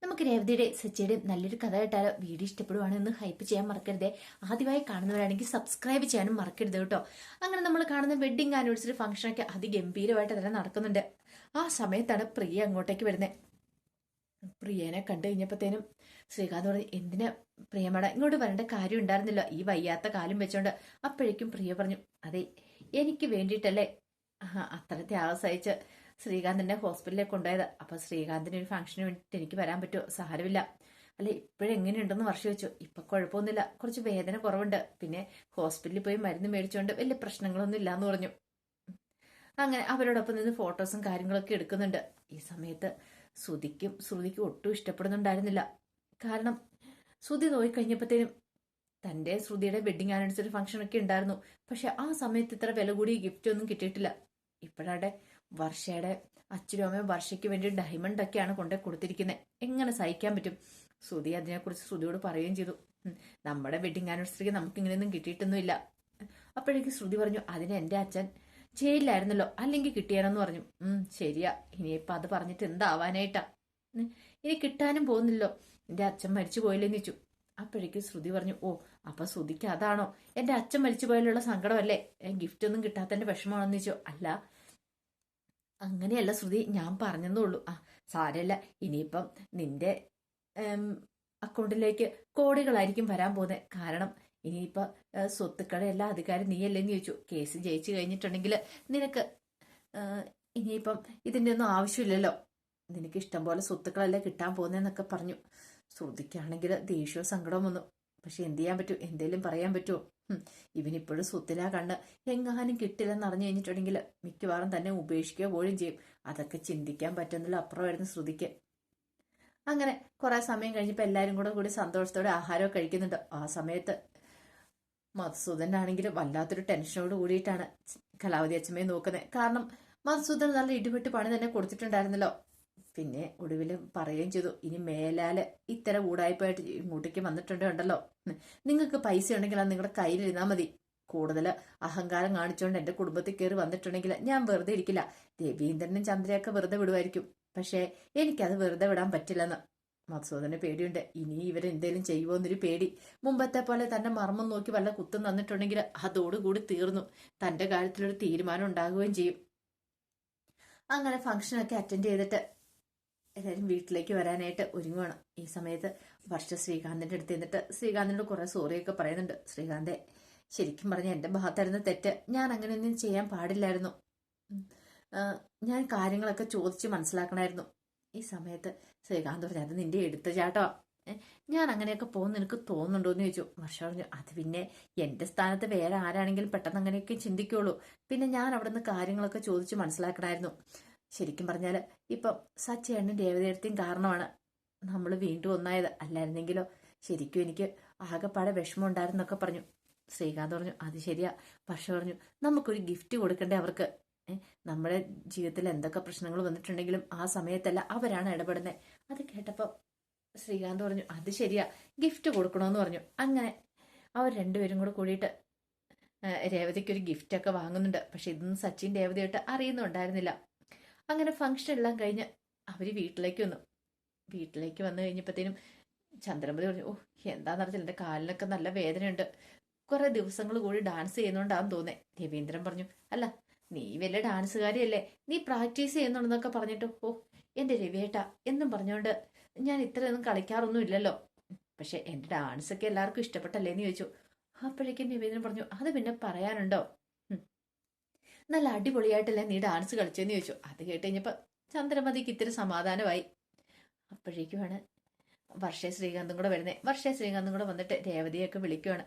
നമുക്ക് രേവതിയുടെ സച്ചിയുടെയും നല്ലൊരു കഥ കേട്ടാലോ? വീഡിയോ ഇഷ്ടപ്പെടുവാണെന്ന് ഹൈപ്പ് ചെയ്യാൻ മറക്കരുതേ. ആദ്യമായി കാണുന്നവരാണെങ്കിൽ സബ്സ്ക്രൈബ് ചെയ്യാനും മറക്കരുത് കേട്ടോ. അങ്ങനെ നമ്മൾ കാണുന്ന വെഡിങ് ആനിവേഴ്സറി ഫംഗ്ഷനൊക്കെ അതിഗംഭീരമായിട്ട് തന്നെ നടക്കുന്നുണ്ട്. ആ സമയത്താണ് പ്രിയ അങ്ങോട്ടേക്ക് വരുന്നത്. പ്രിയനെ കണ്ടു കഴിഞ്ഞപ്പോഴത്തേനും ശ്രീകാന്ത് പറഞ്ഞു, എന്തിനാ പ്രിയമട ഇങ്ങോട്ട് വരേണ്ട കാര്യം ഉണ്ടായിരുന്നില്ല, ഈ വയ്യാത്ത കാലം വെച്ചോണ്ട്. അപ്പോഴേക്കും പ്രിയ പറഞ്ഞു, അതെ എനിക്ക് വേണ്ടിയിട്ടല്ലേ അത്ര ത്യാഗം സഹിച്ച് ശ്രീകാന്തിന്റെ ഹോസ്പിറ്റലിലേക്ക് കൊണ്ടുപോയത്. അപ്പൊ ശ്രീകാന്തിന് ഒരു ഫംഗ്ഷന് വേണ്ടിയിട്ട് എനിക്ക് വരാൻ പറ്റുമോ? സാരമില്ല. അല്ലെ ഇപ്പോഴെങ്ങനെയുണ്ടെന്ന് വർഷം വെച്ചു. ഇപ്പൊ കുഴപ്പമൊന്നുമില്ല, കുറച്ച് വേദന കുറവുണ്ട്, പിന്നെ ഹോസ്പിറ്റലിൽ പോയി മരുന്ന് മേടിച്ചുകൊണ്ട് വലിയ പ്രശ്നങ്ങളൊന്നും ഇല്ലാന്ന് പറഞ്ഞു. അങ്ങനെ അവരോടൊപ്പം നിന്ന് ഫോട്ടോസും കാര്യങ്ങളൊക്കെ എടുക്കുന്നുണ്ട്. ഈ സമയത്ത് ശ്രുതിക്കും ഒട്ടും ഇഷ്ടപ്പെടുന്നുണ്ടായിരുന്നില്ല. കാരണം ശ്രുതി നോക്കിക്കഴിഞ്ഞപ്പോഴത്തേനും തന്റെ ശ്രുതിയുടെ വെഡിങ് ആനിവേഴ്സറി ഫംഗ്ഷൻ ഒക്കെ ഉണ്ടായിരുന്നു. പക്ഷെ ആ സമയത്ത് ഇത്ര വില കൂടിയ ഗിഫ്റ്റ് ഒന്നും കിട്ടിയിട്ടില്ല. ഇപ്പോഴാടെ വർഷയുടെ അച്ഛനും അമ്മയും വർഷയ്ക്ക് വേണ്ടി ഡയമണ്ട് ഒക്കെയാണ് കൊണ്ടു കൊടുത്തിരിക്കുന്നത്. എങ്ങനെ സഹിക്കാൻ പറ്റും? ശ്രുതി അതിനെക്കുറിച്ച് ശ്രുതിയോട് പറയുകയും ചെയ്തു, നമ്മുടെ വെഡിങ് ആനിവേഴ്സറിക്ക് നമുക്ക് ഇങ്ങനെയൊന്നും കിട്ടിയിട്ടൊന്നുമില്ല. അപ്പോഴേക്ക് ശ്രുതി പറഞ്ഞു, അതിന് എന്റെ അച്ഛൻ ജയിലിലായിരുന്നല്ലോ, അല്ലെങ്കിൽ കിട്ടിയാനെന്ന് പറഞ്ഞു. ശരിയാ, ഇനിയിപ്പൊ അത് പറഞ്ഞിട്ട് എന്താവാനായിട്ടാ? ഇനി കിട്ടാനും പോകുന്നില്ലോ, എന്റെ അച്ഛൻ മരിച്ചു പോയില്ലെന്ന് വെച്ചു. അപ്പോഴേക്ക് ശ്രുതി പറഞ്ഞു, ഓ അപ്പൊ ശ്രുതിക്ക് അതാണോ എന്റെ അച്ഛൻ മരിച്ചു പോയാലുള്ള സങ്കടമല്ലേ, ഗിഫ്റ്റ് ഒന്നും കിട്ടാത്തതിന്റെ വിഷമമാണെന്ന് വെച്ചു. അല്ല അങ്ങനെയല്ല ശ്രുതി, ഞാൻ പറഞ്ഞതേ ഉള്ളൂ. സാരമില്ല, ഇനിയിപ്പം നിന്റെ അക്കൗണ്ടിലേക്ക് കോടികളായിരിക്കും വരാൻ പോകുന്നത്. കാരണം ഇനിയിപ്പൊ സ്വത്തുക്കളുടെ എല്ലാ അധികാരം നീയല്ലേന്ന് ചോദിച്ചു. കേസ് ജയിച്ചു കഴിഞ്ഞിട്ടുണ്ടെങ്കിൽ നിനക്ക് ഇനിയിപ്പം ഇതിന്റെ ഒന്നും ആവശ്യമില്ലല്ലോ, നിനക്ക് ഇഷ്ടം പോലെ സ്വത്തുക്കളല്ലേ കിട്ടാൻ പോകുന്നതെന്നൊക്കെ പറഞ്ഞു. ശ്രുതിക്കാണെങ്കിൽ ദേഷ്യവും സങ്കടവും വന്നു. പക്ഷെ എന്ത് ചെയ്യാൻ പറ്റൂ, എന്തേലും പറയാൻ പറ്റുമോ? ഇവനിപ്പോഴും സ്വത്തിലാ കണ്ണ്. എങ്ങാനും കിട്ടില്ലെന്ന് അറിഞ്ഞു കഴിഞ്ഞിട്ടുണ്ടെങ്കിൽ മിക്കവാറും തന്നെ ഉപേക്ഷിക്കുക പോലും ചെയ്യും. അതൊക്കെ ചിന്തിക്കാൻ പറ്റുന്നില്ല അപ്പുറമായിരുന്നു ശ്രുതിക്ക്. അങ്ങനെ കുറെ സമയം കഴിഞ്ഞപ്പോൾ എല്ലാവരും കൂടി സന്തോഷത്തോടെ ആഹാരമൊക്കെ കഴിക്കുന്നുണ്ട്. ആ സമയത്ത് മധുസൂദനാണെങ്കിൽ വല്ലാത്തൊരു ടെൻഷനോട് കൂടിയിട്ടാണ് കലാവതി അച്ഛമ്മയെ നോക്കുന്നത്. കാരണം മധുസൂദൻ നല്ല ഇടിപെട്ട് പണി തന്നെ കൊടുത്തിട്ടുണ്ടായിരുന്നല്ലോ. പിന്നെ ഒടുവിൽ പറയുകയും ചെയ്തു, ഇനി മേലാല് ഇത്തരം ഊടായ്പായിട്ട് ഇങ്ങോട്ടേക്ക് വന്നിട്ടുണ്ടല്ലോ, നിങ്ങൾക്ക് പൈസ ഉണ്ടെങ്കിൽ അത് നിങ്ങളുടെ കയ്യിലിരുന്നാൽ മതി. കൂടുതൽ അഹങ്കാരം കാണിച്ചുകൊണ്ട് എന്റെ കുടുംബത്തിൽ കയറി വന്നിട്ടുണ്ടെങ്കിൽ ഞാൻ വെറുതെ ഇരിക്കില്ല. രവീന്ദ്രനും ചന്ദ്രയൊക്കെ വെറുതെ വിടുമായിരിക്കും, പക്ഷേ എനിക്കത് വെറുതെ വിടാൻ പറ്റില്ലെന്ന്. മധുസൂദന് പേടിയുണ്ട്, ഇനി ഇവരെന്തേലും ചെയ്യുമോന്നൊരു പേടി. മുമ്പത്തെ പോലെ തന്നെ മർമ്മം നോക്കി വല്ല കുത്തും തന്നിട്ടുണ്ടെങ്കിൽ അതോടുകൂടി തീർന്നു, തന്റെ കാര്യത്തിലൊരു തീരുമാനം ഉണ്ടാകുകയും ചെയ്യും. അങ്ങനെ ഫംഗ്ഷനൊക്കെ അറ്റൻഡ് ചെയ്തിട്ട് എല്ലാവരും വീട്ടിലേക്ക് വരാനായിട്ട് ഒരുങ്ങുവാണ്. ഈ സമയത്ത് വർഷ ശ്രീകാന്തിന്റെ അടുത്ത് നിന്നിട്ട് ശ്രീകാന്തിനോട് കുറെ സോറിയൊക്കെ പറയുന്നുണ്ട്. ശ്രീകാന്തെ, ശരിക്കും പറഞ്ഞ എന്റെ ഭാഗത്തായിരുന്നു തെറ്റ്, ഞാൻ അങ്ങനെയൊന്നും ചെയ്യാൻ പാടില്ലായിരുന്നു, ഞാൻ കാര്യങ്ങളൊക്കെ ചോദിച്ച് മനസ്സിലാക്കണമായിരുന്നു. ഈ സമയത്ത് ശ്രീകാന്ത് പറഞ്ഞു, അത് നിന്റെ എടുത്തുചാട്ടോ, ഞാൻ അങ്ങനെയൊക്കെ പോകുന്ന നിനക്ക് തോന്നുന്നുണ്ടോന്ന് ചോദിച്ചു. വർഷ പറഞ്ഞു, അത് പിന്നെ എന്റെ സ്ഥാനത്ത് വേറെ ആരാണെങ്കിലും പെട്ടെന്ന് അങ്ങനെയൊക്കെ ചിന്തിക്കുള്ളൂ, പിന്നെ ഞാൻ അവിടെ നിന്ന് കാര്യങ്ങളൊക്കെ ചോദിച്ച് മനസ്സിലാക്കണമായിരുന്നു. ശരിക്കും പറഞ്ഞാല് ഇപ്പം സച്ചേണ്ണും രേവതിയെടുത്തും കാരണമാണ് നമ്മൾ വീണ്ടും ഒന്നായത്, അല്ലായിരുന്നെങ്കിലോ ശരിക്കും എനിക്ക് ആകെപ്പാടെ വിഷമം ഉണ്ടായിരുന്നൊക്കെ പറഞ്ഞു. ശ്രീകാന്ത് പറഞ്ഞു, അത് ശരിയാ. വർഷ പറഞ്ഞു, നമുക്കൊരു ഗിഫ്റ്റ് കൊടുക്കണ്ടേ അവർക്ക്? നമ്മുടെ ജീവിതത്തിൽ എന്തൊക്കെ പ്രശ്നങ്ങൾ വന്നിട്ടുണ്ടെങ്കിലും ആ സമയത്തല്ല അവരാണ് ഇടപെടുന്നത്. അത് കേട്ടപ്പോ ശ്രീകാന്ത് പറഞ്ഞു, അത് ശരിയാ, ഗിഫ്റ്റ് കൊടുക്കണമെന്ന് പറഞ്ഞു. അങ്ങനെ അവർ രണ്ടുപേരും കൂടെ കൂടിയിട്ട് രേവതിക്ക് ഒരു ഗിഫ്റ്റ് ഒക്കെ വാങ്ങുന്നുണ്ട്. പക്ഷെ ഇതൊന്നും സച്ചിൻ രേവതിയായിട്ട് അറിയുന്നുണ്ടായിരുന്നില്ല. അങ്ങനെ ഫംഗ്ഷൻ എല്ലാം കഴിഞ്ഞ് അവര് വീട്ടിലേക്ക് വന്നു. വീട്ടിലേക്ക് വന്നു കഴിഞ്ഞപ്പോഴത്തേനും ചന്ദ്രമതി പറഞ്ഞു, ഓ എന്താണെന്നറിയില്ല, എന്റെ കാലിനൊക്കെ നല്ല വേദനയുണ്ട്, കുറെ ദിവസങ്ങൾ കൂടി ഡാൻസ് ചെയ്യുന്നോണ്ടാന്ന് തോന്നേ. രവീന്ദ്രൻ പറഞ്ഞു, അല്ല നീ വലിയ ഡാൻസുകാരിയല്ലേ, നീ പ്രാക്ടീസ് ചെയ്യുന്നുണ്ടെന്നൊക്കെ പറഞ്ഞിട്ട്, ഓ എന്റെ രവിയേട്ടാ എന്നും പറഞ്ഞോണ്ട് ഞാൻ ഇത്രയൊന്നും കളിക്കാറൊന്നും ഇല്ലല്ലോ, പക്ഷെ എന്റെ ഡാൻസ് ഒക്കെ എല്ലാവർക്കും ഇഷ്ടപ്പെട്ടല്ലേന്ന് ചോദിച്ചു. അപ്പോഴേക്കും രവീന്ദ്രൻ പറഞ്ഞു, അത് പിന്നെ പറയാനുണ്ടോ, നല്ല അടിപൊളിയായിട്ടല്ലേ നീ ഡാൻസ് കളിച്ചെന്ന് ചോദിച്ചു. അത് കേട്ട് കഴിഞ്ഞപ്പോ ചന്ദ്രമതിക്ക് ഇത്തിരി സമാധാനമായി. അപ്പോഴേക്കുമാണ് വർഷ ശ്രീകാന്തും കൂടെ വരുന്നത്. വർഷ ശ്രീകാന്തും കൂടെ വന്നിട്ട് രേവതിയൊക്കെ വിളിക്കുവാണ്.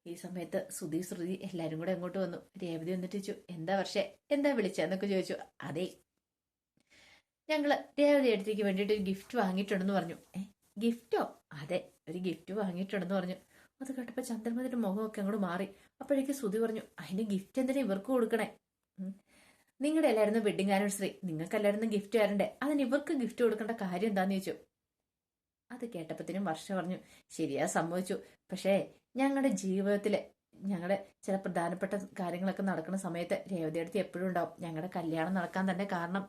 ഈ സമയത്ത് ശ്രുതി എല്ലാരും കൂടെ അങ്ങോട്ട് വന്നു. രേവതി വന്നിട്ട് ചോദിച്ചു, എന്താ വർഷേ, എന്താ വിളിച്ചെന്നൊക്കെ ചോദിച്ചു. അതെ, ഞങ്ങള് രേവതി അടുത്തേക്ക് വേണ്ടിയിട്ട് ഒരു ഗിഫ്റ്റ് വാങ്ങിയിട്ടുണ്ടെന്ന് പറഞ്ഞു. ഗിഫ്റ്റോ? അതെ, ഒരു ഗിഫ്റ്റ് വാങ്ങിയിട്ടുണ്ടെന്ന് പറഞ്ഞു. അത് കേട്ടപ്പോ ചന്ദ്രമതിയുടെ മുഖമൊക്കെ അങ്ങോട്ട് മാറി. അപ്പോഴേക്ക് ശ്രുതി പറഞ്ഞു, അതിന്റെ ഗിഫ്റ്റ് എന്തിനാ ഇവർക്ക് കൊടുക്കണേ? നിങ്ങളുടെ എല്ലായിരുന്നു വെഡിങ് ആനിവേഴ്സറി, നിങ്ങൾക്കല്ലായിരുന്നു ഗിഫ്റ്റ് തരണ്ടേ, അതിന് ഇവർക്ക് ഗിഫ്റ്റ് കൊടുക്കേണ്ട കാര്യം എന്താന്ന് ചോദിച്ചു. അത് കേട്ടപ്പത്തിനും വർഷ പറഞ്ഞു, ശരിയാ സമ്മതിച്ചു, പക്ഷേ ഞങ്ങളുടെ ജീവിതത്തില് ഞങ്ങളുടെ ചില പ്രധാനപ്പെട്ട കാര്യങ്ങളൊക്കെ നടക്കുന്ന സമയത്ത് രേവതിയടുത്ത് എപ്പോഴും ഉണ്ടാവും. ഞങ്ങളുടെ കല്യാണം നടക്കാൻ തന്നെ കാരണം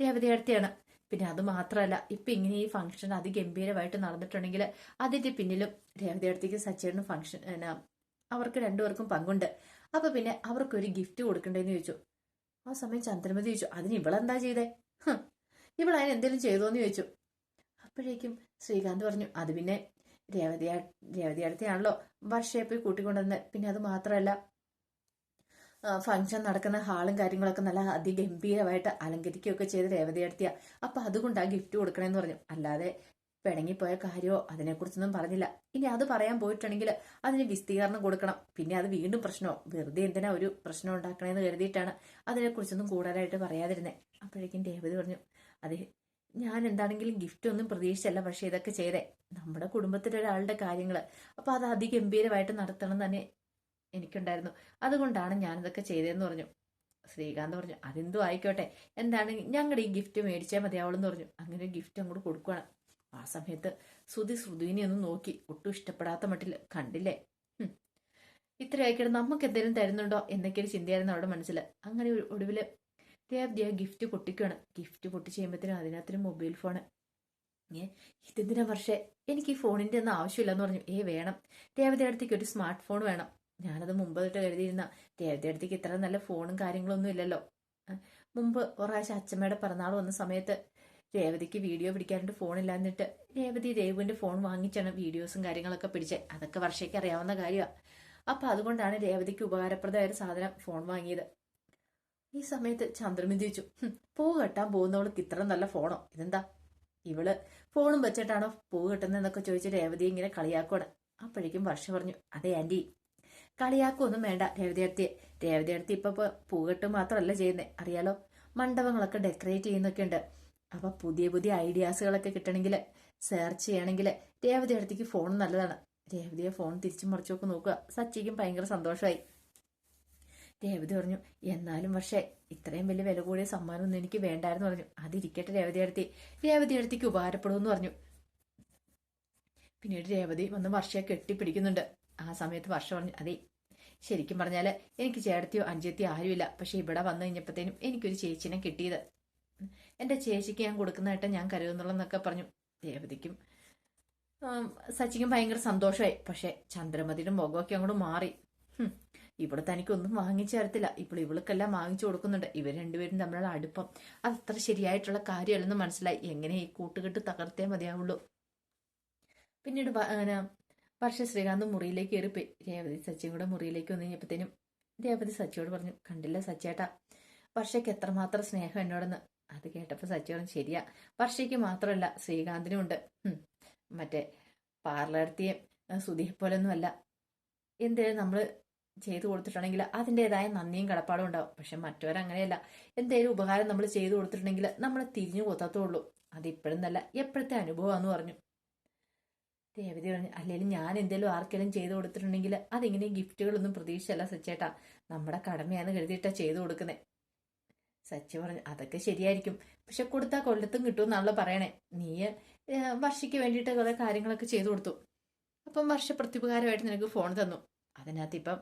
രേവതിയടുത്തെയാണ്. പിന്നെ അത് മാത്രമല്ല ഇപ്പൊ ഇങ്ങനെ ഈ ഫംഗ്ഷൻ അതിഗംഭീരമായിട്ട് നടന്നിട്ടുണ്ടെങ്കിൽ അതിന്റെ പിന്നിലും രേവതിയടുത്തേക്ക് സച്ചേട്ടനും ഫംഗ്ഷൻ അവർക്ക് രണ്ടുപേർക്കും പങ്കുണ്ട്. അപ്പൊ പിന്നെ അവർക്കൊരു ഗിഫ്റ്റ് കൊടുക്കണ്ടേന്ന് ചോദിച്ചു. ആ സമയം ചന്ദ്രമതി ചോദിച്ചു, അതിന് ഇവളെന്താ ചെയ്തേ? ഇവളതിന് എന്തെങ്കിലും ചെയ്തോന്ന് ചോദിച്ചു. അപ്പോഴേക്കും ശ്രീകാന്ത് പറഞ്ഞു, അത് പിന്നെ രേവതിയടുത്തെയാണല്ലോ വർഷയെ പോയി കൂട്ടിക്കൊണ്ടുവന്ന്. പിന്നെ അത് മാത്രമല്ല ഫംഗ്ഷൻ നടക്കുന്ന ഹാളും കാര്യങ്ങളൊക്കെ നല്ല അതിഗംഭീരമായിട്ട് അലങ്കരിക്കുകയൊക്കെ ചെയ്ത് രേവതിയടുത്തിയ. അപ്പൊ അതുകൊണ്ട് ആ ഗിഫ്റ്റ് കൊടുക്കണമെന്ന് പറഞ്ഞു. അല്ലാതെ പിണങ്ങിപ്പോയ കാര്യമോ അതിനെക്കുറിച്ചൊന്നും പറഞ്ഞില്ല. ഇനി അത് പറയാൻ പോയിട്ടുണ്ടെങ്കിൽ അതിന് വിസ്തീർണം കൊടുക്കണം. പിന്നെ അത് വീണ്ടും പ്രശ്നമോ, വെറുതെ എന്തിനാ ഒരു പ്രശ്നം ഉണ്ടാക്കണേന്ന് കരുതിയിട്ടാണ് അതിനെക്കുറിച്ചൊന്നും കൂടുതലായിട്ട് പറയാതിരുന്നേ. അപ്പോഴേക്കും രേവതി പറഞ്ഞു, അതെ ഞാൻ എന്താണെങ്കിലും ഗിഫ്റ്റ് ഒന്നും പ്രതീക്ഷിച്ചല്ല പക്ഷെ ഇതൊക്കെ ചെയ്തേ. നമ്മുടെ കുടുംബത്തിലെ ഒരാളുടെ കാര്യങ്ങള് അപ്പൊ അത് അതിഗംഭീരമായിട്ട് നടത്തണം തന്നെ എനിക്കുണ്ടായിരുന്നു. അതുകൊണ്ടാണ് ഞാനിതൊക്കെ ചെയ്തതെന്ന് പറഞ്ഞു. ശ്രീകാന്ത് പറഞ്ഞു, അതെന്തോ ആയിക്കോട്ടെ, എന്താണ് ഞങ്ങളുടെ ഈ ഗിഫ്റ്റ് മേടിച്ചാൽ മതിയാവുള്ളെന്ന് പറഞ്ഞു. അങ്ങനെ ഒരു ഗിഫ്റ്റ് അങ്ങോട്ട് കൊടുക്കുകയാണ്. ആ സമയത്ത് ശ്രുതിനെ ഒന്ന് നോക്കി, ഒട്ടും ഇഷ്ടപ്പെടാത്ത മട്ടിൽ. കണ്ടില്ലേ ഇത്ര ആയിക്കോട്ടെ, നമുക്ക് എന്തെങ്കിലും തരുന്നുണ്ടോ എന്നൊക്കെയൊരു ചിന്തയായിരുന്നു അവിടെ മനസ്സിൽ. അങ്ങനെ ഒടുവില് രേവതി ആ ഗിഫ്റ്റ് പൊട്ടിക്കുകയാണ്. ഗിഫ്റ്റ് പൊട്ടിച്ച് ചെയ്യുമ്പോഴത്തേനും അതിനകത്തൊരു മൊബൈൽ ഫോണ്. ഇതെന്തിനാ പക്ഷേ എനിക്ക് ഈ ഫോണിന്റെ ഒന്നും ആവശ്യമില്ലെന്ന് പറഞ്ഞു. വേണം, രേവതി അടുത്തേക്ക് ഒരു സ്മാർട്ട് ഫോൺ വേണം. ഞാനത് മുമ്പ് തൊട്ട് കരുതിയിരുന്ന രേവതി അടുത്തേക്ക് ഇത്ര നല്ല ഫോണും കാര്യങ്ങളൊന്നും ഇല്ലല്ലോ. മുമ്പ് ഒരാഴ്ച അച്ഛമ്മയുടെ പിറന്നാൾ വന്ന സമയത്ത് രേവതിക്ക് വീഡിയോ പിടിക്കാനായിട്ട് ഫോണില്ലാന്നിട്ട് രേവതി രേവുവിന്റെ ഫോൺ വാങ്ങിച്ചാണ് വീഡിയോസും കാര്യങ്ങളൊക്കെ പിടിച്ചത്. അതൊക്കെ വർഷയ്ക്ക് അറിയാവുന്ന കാര്യമാണ്. അപ്പൊ അതുകൊണ്ടാണ് രേവതിക്ക് ഉപകാരപ്രദമായ ഒരു സാധനം ഫോൺ വാങ്ങിയത്. ഈ സമയത്ത് ചന്ദ്രമതി ചോദിച്ചു, പൂ കെട്ടാൻ പോകുന്നവൾക്ക് ഇത്ര നല്ല ഫോണോ? ഇതെന്താ ഇവള് ഫോണും വെച്ചിട്ടാണോ പൂ കെട്ടുന്നതെന്നൊക്കെ ചോദിച്ച് രേവതി ഇങ്ങനെ കളിയാക്കുവാണ്. അപ്പോഴേക്കും വർഷ പറഞ്ഞു, അതെ ആന്റി, കളിയാക്കൊന്നും വേണ്ട രേവതി അടുത്ത് ഇപ്പൊ പൂകെട്ട് മാത്രമല്ല ചെയ്യുന്നേ, അറിയാലോ, മണ്ഡപങ്ങളൊക്കെ ഡെക്കറേറ്റ് ചെയ്യുന്നൊക്കെ ഉണ്ട്. അപ്പൊ പുതിയ പുതിയ ഐഡിയാസുകളൊക്കെ കിട്ടണമെങ്കിൽ സെർച്ച് ചെയ്യണമെങ്കിൽ രേവതി അടുത്തേക്ക് ഫോൺ നല്ലതാണ്. രേവതിയെ ഫോൺ തിരിച്ചു മറിച്ചൊക്കെ നോക്കുക. സച്ചിക്കും ഭയങ്കര സന്തോഷമായി. രേവതി പറഞ്ഞു, എന്നാലും പക്ഷേ ഇത്രയും വലിയ വില കൂടിയ സമ്മാനമൊന്നും എനിക്ക് വേണ്ടായിരുന്നു പറഞ്ഞു. അതിരിക്കട്ടെ രേവതി അടുത്തേക്ക് ഉപകാരപ്പെടുമെന്ന് പറഞ്ഞു. പിന്നീട് രേവതി വന്ന് വർഷയെ കെട്ടിപ്പിടിക്കുന്നുണ്ട്. ആ സമയത്ത് വർഷ പറഞ്ഞു, അതെ ശരിക്കും പറഞ്ഞാല് എനിക്ക് ചേട്ടത്തിയോ അഞ്ചത്തിയോ ആരുമില്ല. പക്ഷെ ഇവിടെ വന്നു കഴിഞ്ഞപ്പോഴത്തേനും എനിക്കൊരു ചേച്ചിനെ കിട്ടിയത്. എന്റെ ചേച്ചിക്ക് ഞാൻ കൊടുക്കുന്നതായിട്ട് ഞാൻ കരുതുന്നുള്ളെന്നൊക്കെ പറഞ്ഞു. രേവതിക്കും സച്ചിക്കും ഭയങ്കര സന്തോഷമായി. പക്ഷെ ചന്ദ്രമതിയുടെ മുഖമൊക്കെ അങ്ങോട്ട് മാറി. ഇവിടെ തനിക്കൊന്നും വാങ്ങിച്ചു തരത്തില്ല, ഇപ്പോൾ ഇവൾക്കെല്ലാം വാങ്ങിച്ചു കൊടുക്കുന്നുണ്ട്. ഇവർ രണ്ടുപേരും തമ്മിലുള്ള അടുപ്പം അതത്ര ശരിയായിട്ടുള്ള കാര്യമല്ലെന്ന് മനസ്സിലായി. എങ്ങനെ ഈ കൂട്ടുകെട്ട് തകർത്തേ മതിയാവുള്ളൂ. പിന്നീട് വർഷ ശ്രീകാന്ത് മുറിയിലേക്ക് കയറിപ്പോയി. രേവതി സച്ചിയും കൂടെ മുറിയിലേക്ക് വന്നു കഴിഞ്ഞപ്പോഴത്തേനും രേവതി സച്ചിയോട് പറഞ്ഞു, കണ്ടില്ല സച്ചേട്ടാ, വർഷയ്ക്ക് എത്രമാത്രം സ്നേഹം എന്നോടെന്ന്. അത് കേട്ടപ്പോൾ സച്ചി പറഞ്ഞു, ശരിയാ, വർഷയ്ക്ക് മാത്രമല്ല ശ്രീകാന്തിനും ഉണ്ട്. മറ്റേ പാർലർത്തിയെ സുധിയെ പോലൊന്നും അല്ല. എന്തേലും നമ്മൾ ചെയ്തു കൊടുത്തിട്ടുണ്ടെങ്കിൽ അതിൻ്റെതായ നന്ദിയും കടപ്പാടും ഉണ്ടാവും. പക്ഷെ മറ്റവരങ്ങനെയല്ല. എന്തേലും ഉപകാരം നമ്മൾ ചെയ്തു കൊടുത്തിട്ടുണ്ടെങ്കിൽ നമ്മൾ തിരിഞ്ഞു കൊത്തത്തുള്ളൂ. അതിപ്പോഴും നല്ല എപ്പോഴത്തെ അനുഭവമാണെന്ന് പറഞ്ഞു. രേവതി പറഞ്ഞു, അല്ലെങ്കിൽ ഞാൻ എന്തേലും ആർക്കെങ്കിലും ചെയ്തു കൊടുത്തിട്ടുണ്ടെങ്കിൽ അതിങ്ങനെ ഗിഫ്റ്റുകളൊന്നും പ്രതീക്ഷിച്ചല്ല സച്ചേട്ടാ, നമ്മുടെ കടമയാന്ന് കരുതിയിട്ടാ ചെയ്തു കൊടുക്കുന്നേ. സച്ചി പറഞ്ഞു, അതൊക്കെ ശരിയായിരിക്കും, പക്ഷെ കൊടുത്താൽ കൊല്ലത്തും കിട്ടുമെന്നാണല്ലോ പറയണേ. നീ വർഷയ്ക്ക് വേണ്ടിയിട്ട് കുറെ കാര്യങ്ങളൊക്കെ ചെയ്തു കൊടുത്തു. അപ്പം വർഷ പ്രത്യുപകാരമായിട്ട് നിനക്ക് ഫോൺ തന്നു. അതിനകത്ത് ഇപ്പം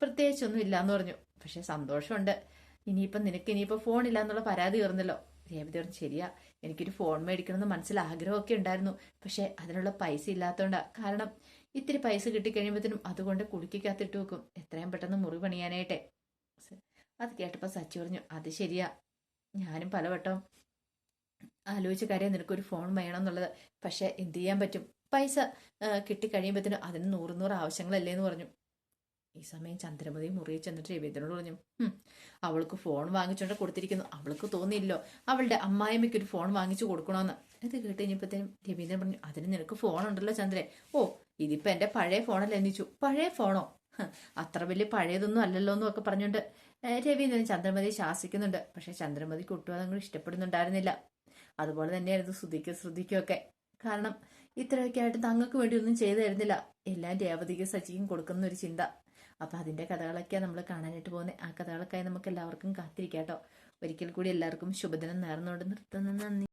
പ്രത്യേകിച്ചൊന്നും ഇല്ലാന്ന് പറഞ്ഞു. പക്ഷെ സന്തോഷമുണ്ട്. നിനക്ക് ഫോൺ ഇല്ല എന്നുള്ള പരാതി തീർന്നല്ലോ. രേവതി പറഞ്ഞു, ശരിയാ, എനിക്കൊരു ഫോൺ മേടിക്കണമെന്ന് മനസ്സിൽ ആഗ്രഹമൊക്കെ ഉണ്ടായിരുന്നു. പക്ഷെ അതിനുള്ള പൈസ ഇല്ലാത്തതുകൊണ്ടാ. കാരണം ഇത്തിരി പൈസ കിട്ടിക്കഴിയുമ്പോഴത്തേനും അതുകൊണ്ട് കുടുക്കിക്കകത്തിട്ട് വെക്കും, എത്രയും പെട്ടെന്ന് മുറി പണിയാനായിട്ടെ. അത് കേട്ടപ്പോൾ സച്ചി പറഞ്ഞു, അത് ശരിയാ, ഞാനും പലവട്ടം ആലോചിച്ച കാര്യം നിനക്കൊരു ഫോൺ വേണം എന്നുള്ളത്. പക്ഷെ എന്ത് ചെയ്യാൻ പറ്റും, പൈസ കിട്ടിക്കഴിയുമ്പോഴത്തേനും അതിന് 100 ആവശ്യങ്ങളല്ലേ എന്ന് പറഞ്ഞു. ഈ സമയം ചന്ദ്രമതി മുറിയിൽ ചെന്നിട്ട് രവീന്ദ്രനോട് പറഞ്ഞു, അവൾക്ക് ഫോൺ വാങ്ങിച്ചോണ്ട് കൊടുത്തിരിക്കുന്നു. അവൾക്ക് തോന്നിയില്ലോ അവളുടെ അമ്മായിമ്മയ്ക്ക് ഒരു ഫോൺ വാങ്ങിച്ചു കൊടുക്കണമെന്ന്. ഇത് കേട്ട് കഴിഞ്ഞപ്പോഴത്തേനും രവീന്ദ്രൻ പറഞ്ഞു, അതിന് നിനക്ക് ഫോൺ ഉണ്ടല്ലോ ചന്ദ്രൻ. ഇതിപ്പോ എന്റെ പഴയ ഫോണല്ലേ എന്നിച്ചു. പഴയ ഫോണോ? അത്ര വലിയ പഴയതൊന്നും അല്ലല്ലോ എന്നൊക്കെ പറഞ്ഞുകൊണ്ട് രവീന്ദ്രൻ ചന്ദ്രമതി ശാസിക്കുന്നുണ്ട്. പക്ഷെ ചന്ദ്രമതിക്ക് ഒട്ടും അതങ്ങോട്ട് ഇഷ്ടപ്പെടുന്നുണ്ടായിരുന്നില്ല. അതുപോലെ തന്നെയായിരുന്നു ശ്രുതിക്കും ഒക്കെ. കാരണം ഇത്രയൊക്കെ ആയിട്ട് തങ്ങൾക്ക് വേണ്ടി ഒന്നും ചെയ്തു തരുന്നില്ല, എല്ലാം രേവതിക്കും സച്ചിക്കും കൊടുക്കുന്ന ഒരു ചിന്ത. അപ്പൊ അതിന്റെ കഥകളൊക്കെയാണ് നമ്മൾ കാണാനായിട്ട് പോകുന്നത്. ആ കഥകളൊക്കെ നമുക്ക് എല്ലാവർക്കും കാത്തിരിക്കാം കേട്ടോ. ഒരിക്കൽ കൂടി എല്ലാവർക്കും ശുഭദിനം നേർന്നുകൊണ്ട് നിർത്തുന്നു. നന്ദി.